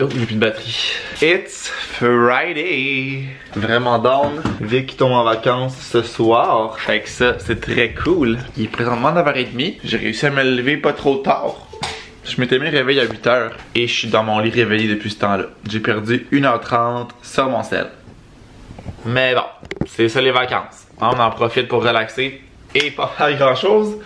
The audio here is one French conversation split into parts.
Oh, il n'y a plus de batterie. It's Friday. Vraiment down. Vic qui tombe en vacances ce soir. Fait que ça, c'est très cool. Il est présentement 9h30. J'ai réussi à me lever pas trop tard. Je m'étais mis réveil à 8h et je suis dans mon lit réveillé depuis ce temps-là. J'ai perdu 1h30 sur mon sel. Mais bon, c'est ça les vacances. On en profite pour relaxer et pas faire grand-chose.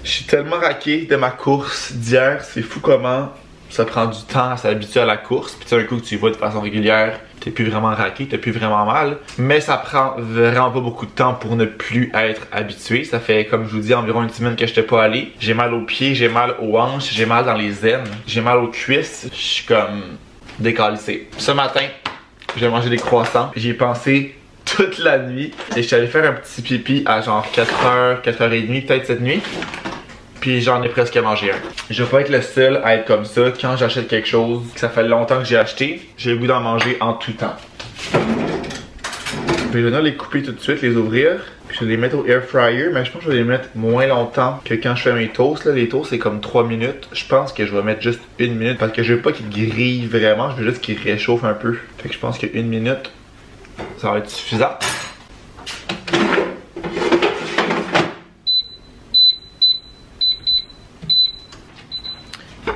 Je suis tellement raqué de ma course d'hier. C'est fou comment ça prend du temps à s'habituer à la course. Puis un coup que tu y vas de façon régulière, t'es plus vraiment raqué, t'as plus vraiment mal. Mais ça prend vraiment pas beaucoup de temps pour ne plus être habitué. Ça fait, comme je vous dis, environ une semaine que j'étais pas allé. J'ai mal aux pieds, j'ai mal aux hanches, j'ai mal dans les aines, j'ai mal aux cuisses. Je suis comme décalissé. Ce matin, j'ai mangé des croissants. J'y ai pensé toute la nuit. Et je suis allé faire un petit pipi à genre 4h, 4h30, peut-être cette nuit. Puis j'en ai presque mangé un. Je vais pas être le seul à être comme ça quand j'achète quelque chose que ça fait longtemps que j'ai acheté. J'ai le goût d'en manger en tout temps. Je vais venir les couper tout de suite, les ouvrir. Puis je vais les mettre au air fryer, mais je pense que je vais les mettre moins longtemps que quand je fais mes toasts. Là, les toasts c'est comme 3 minutes. Je pense que je vais mettre juste 1 minute parce que je veux pas qu'ils grillent vraiment. Je veux juste qu'ils réchauffent un peu. Fait que je pense que 1 minute, ça va être suffisant.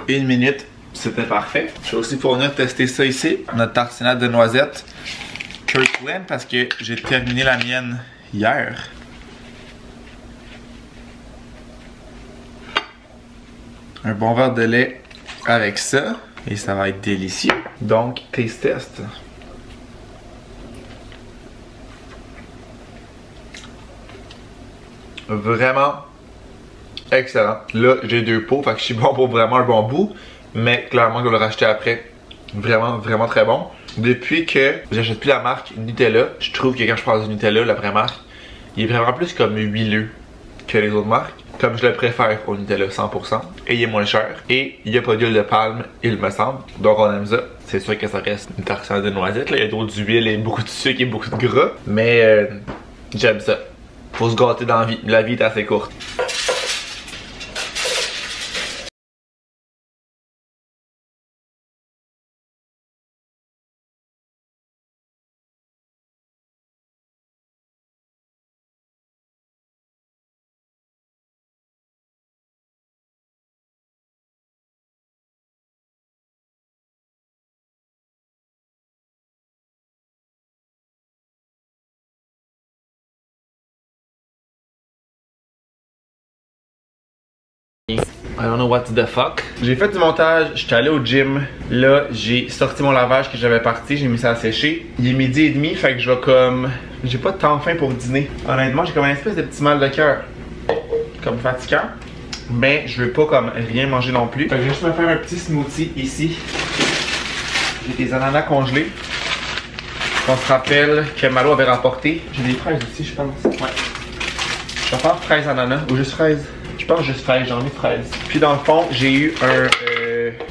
1 minute, c'était parfait. Je vais aussi fournir tester ça ici, notre tartinade de noisettes Kirkland, parce que j'ai terminé la mienne hier. Un bon verre de lait avec ça, et ça va être délicieux. Donc, taste test. Vraiment excellent. Là, j'ai 2 pots, fait que je suis bon pour vraiment un bon bout. Mais clairement, je vais le racheter après. Vraiment, vraiment très bon. Depuis que j'achète plus la marque Nutella, je trouve que quand je prends du Nutella, la vraie marque, il est vraiment plus comme huileux que les autres marques. Comme je le préfère au Nutella 100%. Et il est moins cher. Et il n'y a pas d'huile de palme, il me semble. Donc on aime ça. C'est sûr que ça reste une tartinade de noisettes. Là. Il y a d'autres d'huile et beaucoup de sucre et beaucoup de gras. Mais j'aime ça. Faut se gâter dans la vie. La vie est assez courte. I don't know what the fuck. J'ai fait du montage, j'étais allé au gym. Là, j'ai sorti mon lavage que j'avais parti, j'ai mis ça à sécher. Il est 12h30, fait que je vais comme... J'ai pas de temps faim pour dîner. Honnêtement, j'ai comme un espèce de petit mal de cœur. Comme fatigant. Mais je veux pas comme rien manger non plus. Fait que je vais juste me faire un petit smoothie ici. J'ai des ananas congelés. On se rappelle que Malo avait rapporté. J'ai des fraises aussi, je pense. Ouais. Je vais faire fraises ananas ou juste fraises. Je pense juste fraises, j'en ai fraises. Puis dans le fond, j'ai eu un...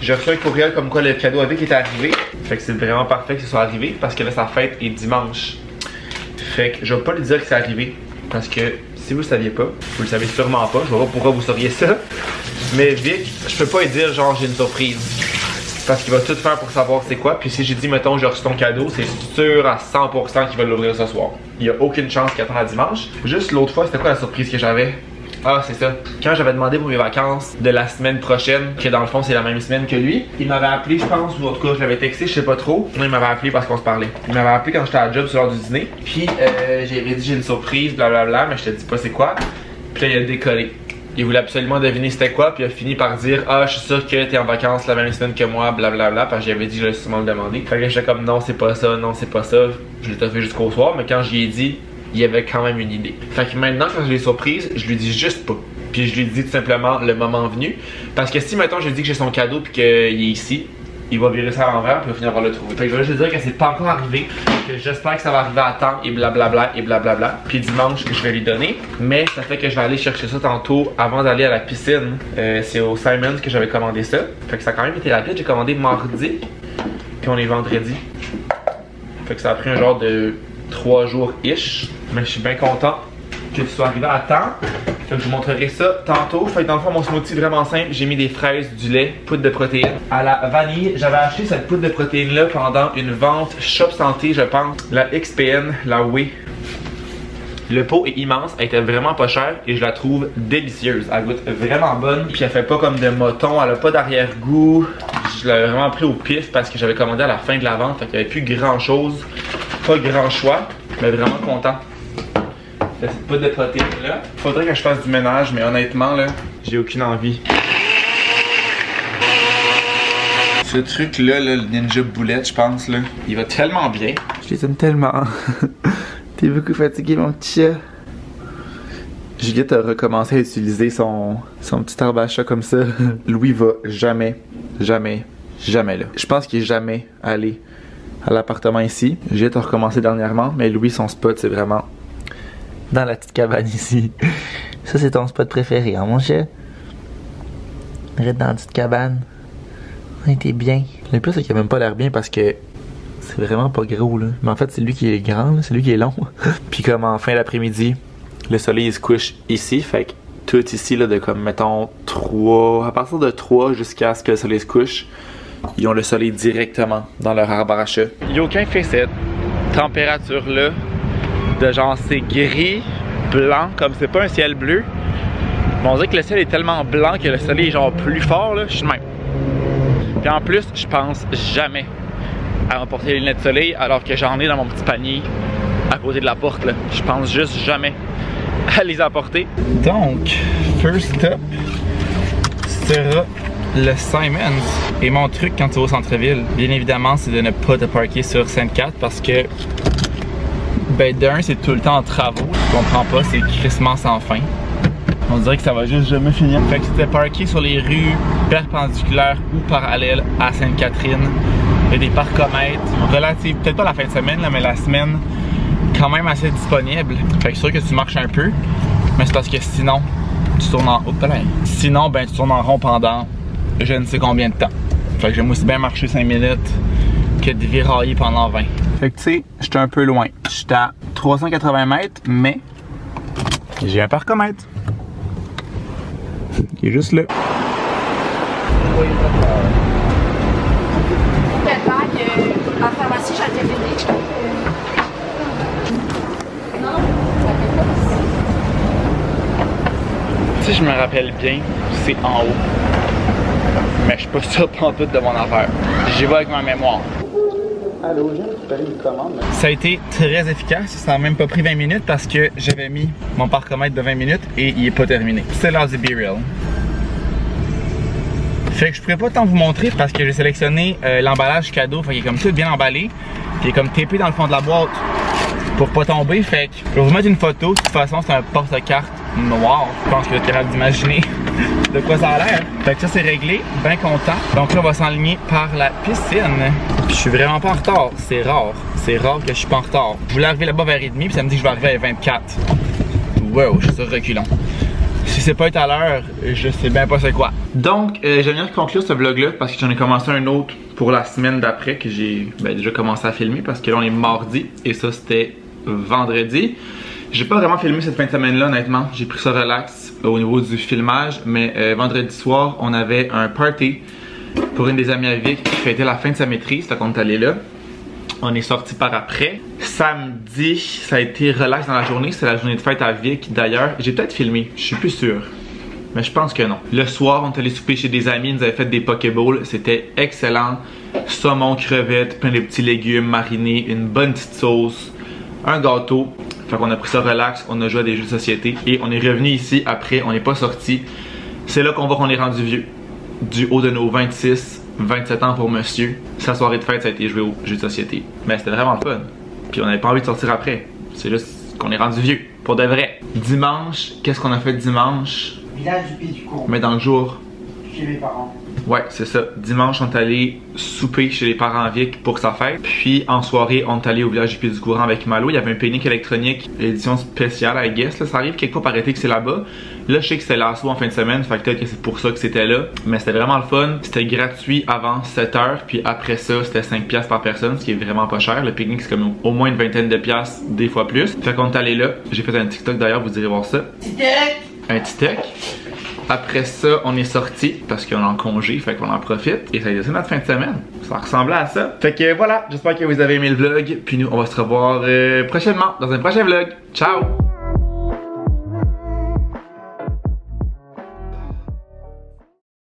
j'ai reçu un courriel comme quoi le cadeau avec est arrivé. Fait que c'est vraiment parfait que ce soit arrivé parce que là, sa fête est dimanche. Fait que je vais pas lui dire que c'est arrivé parce que si vous le saviez pas, vous le savez sûrement pas, je vois pas pourquoi vous sauriez ça. Mais Vic, je peux pas lui dire genre j'ai une surprise. Parce qu'il va tout faire pour savoir c'est quoi. Puis si j'ai dit mettons j'ai reçu ton cadeau, c'est sûr à 100% qu'il va l'ouvrir ce soir. Il y a aucune chance qu'il attende à dimanche. Juste l'autre fois, c'était quoi la surprise que j'avais? Ah, c'est ça. Quand j'avais demandé pour mes vacances de la semaine prochaine, que dans le fond c'est la même semaine que lui, il m'avait appelé, je pense, ou en tout cas je l'avais texté, je sais pas trop. Non, il m'avait appelé parce qu'on se parlait. Il m'avait appelé quand j'étais à la job sur l'heure du dîner. Puis j'avais dit j'ai une surprise, blablabla, mais je te dis pas c'est quoi. Puis là il a décollé. Il voulait absolument deviner c'était quoi, puis il a fini par dire ah, je suis sûr que t'es en vacances la même semaine que moi, blablabla, parce que j'avais dit, je l'ai sûrement le demandé. Fait que j'étais comme non, c'est pas ça, non, c'est pas ça. Je l'ai fait jusqu'au soir, mais quand j'y ai dit, il y avait quand même une idée. Fait que maintenant, quand je l'ai surprise, je lui dis juste pas. Puis je lui dis tout simplement le moment venu. Parce que si maintenant je lui dis que j'ai son cadeau puis qu'il est ici, il va virer ça à l'envers puis il va finir par le trouver. Fait que je vais juste dire que c'est pas encore arrivé, que j'espère que ça va arriver à temps et blablabla et blablabla. Puis dimanche que je vais lui donner. Mais ça fait que je vais aller chercher ça tantôt avant d'aller à la piscine. C'est au Simons que j'avais commandé ça. Fait que ça a quand même été rapide. J'ai commandé mardi. Puis on est vendredi. Fait que ça a pris un genre de 3 jours-ish. Mais je suis bien content que tu sois arrivé à temps. Donc je vous montrerai ça tantôt. Fait que dans le fond, mon smoothie est vraiment simple. J'ai mis des fraises, du lait, poudre de protéines. À la vanille, j'avais acheté cette poudre de protéines là pendant une vente Shop Santé, je pense. La XPN, la Whey. Le pot est immense, elle était vraiment pas chère et je la trouve délicieuse. Elle goûte vraiment bonne. Puis elle fait pas comme de moton, elle a pas d'arrière-goût. Je l'avais vraiment pris au pif parce que j'avais commandé à la fin de la vente. Fait qu'il y avait plus grand chose. Pas grand choix, mais vraiment content. Cette poudre de protéines là. Faudrait que je fasse du ménage, mais honnêtement là, j'ai aucune envie. Ce truc là, le Ninja Boulette, je pense là, il va tellement bien. Je les aime tellement. T'es beaucoup fatigué mon petit chat. Juliette a recommencé à utiliser son petit arbre à chat comme ça. Louis va jamais là. Je pense qu'il est jamais allé à l'appartement ici. Juliette a recommencé dernièrement, mais Louis son spot c'est vraiment dans la petite cabane ici. Ça c'est ton spot préféré, hein mon chat? Arrête dans la petite cabane. Ouais, t'es bien. Le plus c'est qu'il a même pas l'air bien parce que c'est vraiment pas gros là. Mais en fait c'est lui qui est grand, c'est lui qui est long. Puis comme en fin d'après-midi, le soleil il se couche ici. Fait que tout ici là de comme mettons 3, à partir de 3 jusqu'à ce que le soleil se couche, ils ont le soleil directement dans leur arbre à chat. Il n'y a aucun fait cette température là. De genre c'est gris, blanc, comme c'est pas un ciel bleu. Mais on dirait que le ciel est tellement blanc que le soleil est genre plus fort là, je suis de même. Puis en plus, je pense jamais à emporter les lunettes de soleil alors que j'en ai dans mon petit panier à côté de la porte là. Je pense juste jamais à les apporter. Donc, first stop sera le Simons. Et mon truc quand tu vas au centre-ville, bien évidemment, c'est de ne pas te parker sur Sainte-Cat parce que ben d'un, c'est tout le temps en travaux. Je comprends pas, c'est crissement sans fin. On dirait que ça va juste jamais finir. Fait que c'était parké sur les rues perpendiculaires ou parallèles à Sainte-Catherine. Il y a des parcomètres relatives, peut-être pas la fin de semaine, là, mais la semaine, quand même assez disponible. Fait que c'est sûr que tu marches un peu, mais c'est parce que sinon, tu tournes en haut. Sinon, ben tu tournes en rond pendant je ne sais combien de temps. Fait que j'aime aussi bien marcher 5 minutes que de virailler pendant 20. Fait que tu sais, j'étais un peu loin. J'étais à 380 mètres, mais j'ai un parcomètre. Il est juste là. En pharmacie, j'en ai fait. Si je me rappelle bien, c'est en haut. Mais je suis pas sûr pantoute de mon affaire. J'y vais avec ma mémoire. Allô, j'ai récupéré une commande. Ça a été très efficace, ça n'a même pas pris 20 minutes parce que j'avais mis mon parcomètre de 20 minutes et il est pas terminé. C'est l'heure du B-Reel. Fait que je pourrais pas tant vous montrer parce que j'ai sélectionné l'emballage cadeau, fait qu'il est comme tout bien emballé, puis il est comme tapé dans le fond de la boîte pour pas tomber. Fait que je vais vous mettre une photo. De toute façon, c'est un porte-carte noir. Je pense que vous êtes capable d'imaginer de quoi ça a l'air. Fait que ça c'est réglé, bien content. Donc là on va s'enligner par la piscine. Puis je suis vraiment pas en retard, c'est rare. C'est rare que je suis pas en retard. Je voulais arriver là-bas vers 1h30 puis ça me dit que je vais arriver à 24. Wow, je suis sur reculons. Si c'est pas être à l'heure, je sais bien pas c'est quoi. Donc, j'aime bien conclure ce vlog là parce que j'en ai commencé un autre pour la semaine d'après que j'ai déjà commencé à filmer parce que là on est mardi et ça c'était vendredi. J'ai pas vraiment filmé cette fin de semaine là honnêtement, j'ai pris ça relax au niveau du filmage, mais vendredi soir on avait un party pour une des amies à Vic qui fêtait la fin de sa maîtrise, donc on est allé là. On est sorti par après. Samedi, ça a été relax dans la journée, c'est la journée de fête à Vic d'ailleurs. J'ai peut-être filmé, je suis plus sûr. Mais je pense que non. Le soir, on est allé souper chez des amis, ils nous avaient fait des pokéballs, c'était excellent. Saumon, crevettes, plein de petits légumes marinés, une bonne petite sauce, un gâteau. Fait qu'on a pris ça relax, on a joué à des jeux de société et on est revenu ici après, on n'est pas sorti. C'est là qu'on voit qu'on est rendu vieux. Du haut de nos 26, 27 ans pour monsieur. Sa soirée de fête, ça a été joué aux jeux de société. Mais c'était vraiment fun. Puis on n'avait pas envie de sortir après. C'est juste qu'on est rendu vieux, pour de vrai. Dimanche, qu'est-ce qu'on a fait dimanche? Village du Pays du Courant. Mais dans le jour. Chez mes parents. Ouais, c'est ça. Dimanche, on est allé souper chez les parents Vic pour sa fête. Puis en soirée, on est allé au village du Pied du Courant avec Malo. Il y avait un pique-nique électronique, édition spéciale, I guess. Là, ça arrive quelque part par été que c'est là-bas. Là, je sais que c'était l'assaut en fin de semaine, fait que peut-être que c'est pour ça que c'était là. Mais c'était vraiment le fun. C'était gratuit avant 7h, puis après ça, c'était 5$ par personne, ce qui est vraiment pas cher. Le pique-nique, c'est comme au moins une vingtaine de piastres, des fois plus. Fait qu'on est allé là. J'ai fait un TikTok d'ailleurs, vous irez voir ça. TikTok! un petit tech. Après ça, on est sorti parce qu'on est en congé, fait qu'on en profite. Et ça a été notre fin de semaine. Ça ressemblait à ça. Fait que voilà, j'espère que vous avez aimé le vlog. Puis nous, on va se revoir prochainement dans un prochain vlog. Ciao!